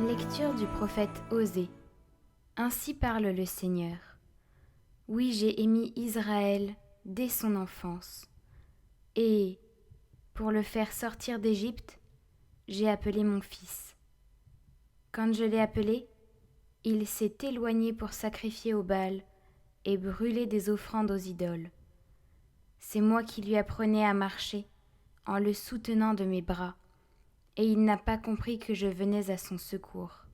Lecture du prophète Osée. Ainsi parle le Seigneur. Oui, j'ai émis Israël dès son enfance. Et, pour le faire sortir d'Égypte, j'ai appelé mon fils. Quand je l'ai appelé, il s'est éloigné pour sacrifier au Baal et brûler des offrandes aux idoles. C'est moi qui lui apprenais à marcher en le soutenant de mes bras, et il n'a pas compris que je venais à son secours.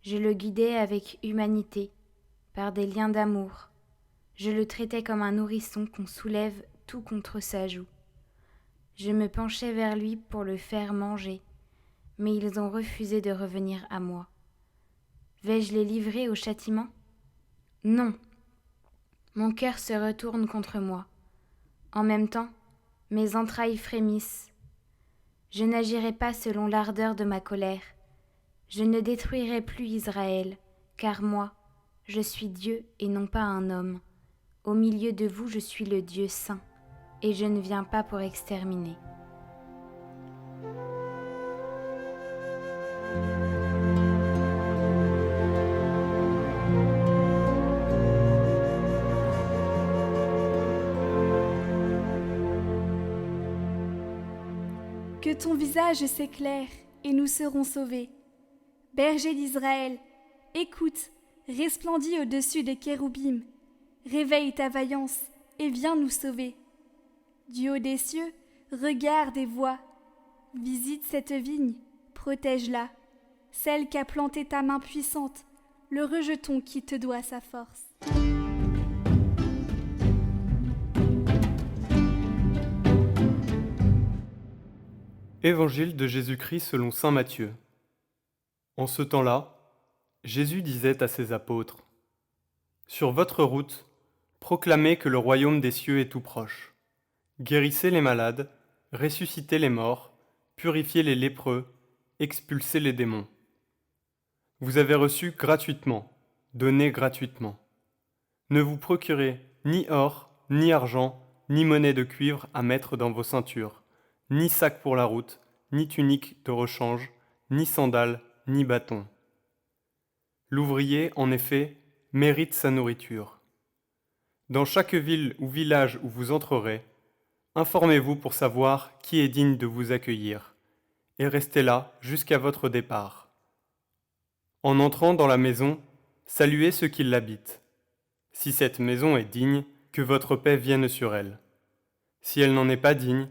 Je le guidais avec humanité, par des liens d'amour. Je le traitais comme un nourrisson qu'on soulève tout contre sa joue. Je me penchais vers lui pour le faire manger, mais ils ont refusé de revenir à moi. Vais-je les livrer au châtiment ? Non. Mon cœur se retourne contre moi. En même temps, mes entrailles frémissent. Je n'agirai pas selon l'ardeur de ma colère. Je ne détruirai plus Israël, car moi, je suis Dieu et non pas un homme. Au milieu de vous, je suis le Dieu saint, et je ne viens pas pour exterminer. Que ton visage s'éclaire et nous serons sauvés. Berger d'Israël, écoute, resplendis au-dessus des kéroubim. Réveille ta vaillance et viens nous sauver. Du haut des cieux, regarde et vois. Visite cette vigne, protège-la. Celle qu'a planté ta main puissante, le rejeton qui te doit sa force. Évangile de Jésus-Christ selon saint Matthieu. En ce temps-là, Jésus disait à ses apôtres : « Sur votre route, proclamez que le royaume des cieux est tout proche. Guérissez les malades, ressuscitez les morts, purifiez les lépreux, expulsez les démons. Vous avez reçu gratuitement, donnez gratuitement. Ne vous procurez ni or, ni argent, ni monnaie de cuivre à mettre dans vos ceintures, ni sac pour la route, ni tunique de rechange, ni sandales, ni bâton. L'ouvrier, en effet, mérite sa nourriture. Dans chaque ville ou village où vous entrerez, informez-vous pour savoir qui est digne de vous accueillir, et restez là jusqu'à votre départ. En entrant dans la maison, saluez ceux qui l'habitent. Si cette maison est digne, que votre paix vienne sur elle. Si elle n'en est pas digne,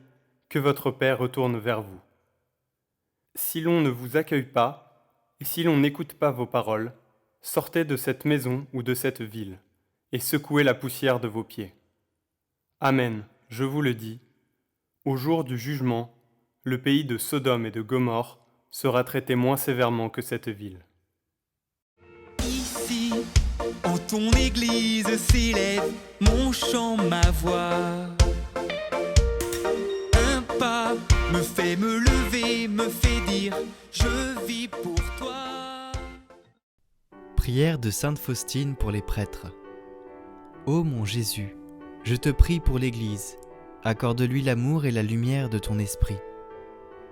que votre paix retourne vers vous. Si l'on ne vous accueille pas, et si l'on n'écoute pas vos paroles, sortez de cette maison ou de cette ville, et secouez la poussière de vos pieds. Amen, je vous le dis, au jour du jugement, le pays de Sodome et de Gomorrhe sera traité moins sévèrement que cette ville. Ici, en ton église s'élève mon chant, ma voix. Un pas me fait me lever, me fait dire je vis pour toi. Prière de Sainte Faustine pour les prêtres. Ô mon Jésus, je te prie pour l'Église, accorde-lui l'amour et la lumière de ton esprit.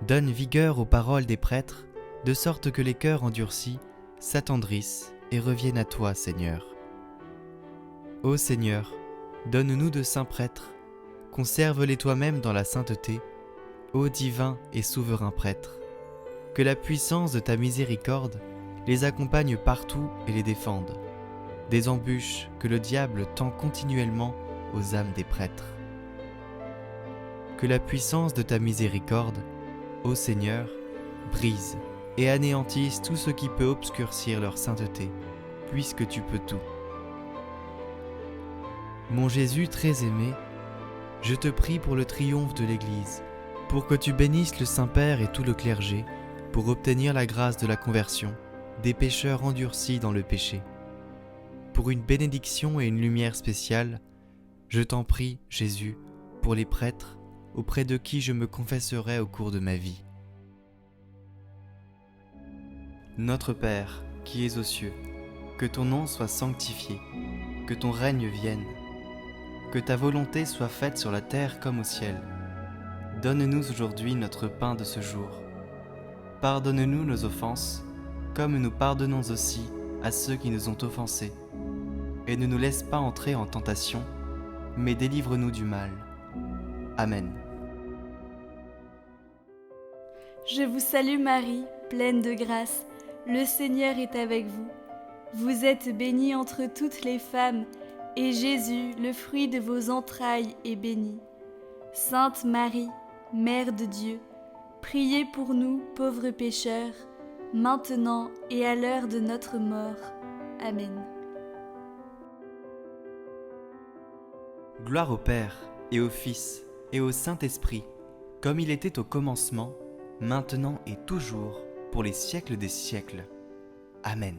Donne vigueur aux paroles des prêtres, de sorte que les cœurs endurcis s'attendrissent et reviennent à toi, Seigneur. Ô Seigneur, donne-nous de saints prêtres, conserve-les toi-même dans la sainteté, ô divin et souverain prêtre. Que la puissance de ta miséricorde les accompagne partout et les défende, des embûches que le diable tend continuellement aux âmes des prêtres. Que la puissance de ta miséricorde, ô Seigneur, brise et anéantisse tout ce qui peut obscurcir leur sainteté, puisque tu peux tout. Mon Jésus très aimé, je te prie pour le triomphe de l'Église, pour que tu bénisses le Saint-Père et tout le clergé, pour obtenir la grâce de la conversion des pécheurs endurcis dans le péché. Pour une bénédiction et une lumière spéciale, je t'en prie, Jésus, pour les prêtres, auprès de qui je me confesserai au cours de ma vie. Notre Père, qui es aux cieux, que ton nom soit sanctifié, que ton règne vienne, que ta volonté soit faite sur la terre comme au ciel. Donne-nous aujourd'hui notre pain de ce jour. Pardonne-nous nos offenses, comme nous pardonnons aussi à ceux qui nous ont offensés. Et ne nous laisse pas entrer en tentation, mais délivre-nous du mal. Amen. Je vous salue Marie, pleine de grâce, le Seigneur est avec vous. Vous êtes bénie entre toutes les femmes, et Jésus, le fruit de vos entrailles, est béni. Sainte Marie, Mère de Dieu, priez pour nous, pauvres pécheurs, maintenant et à l'heure de notre mort. Amen. Gloire au Père, et au Fils, et au Saint-Esprit, comme il était au commencement, maintenant et toujours, pour les siècles des siècles. Amen.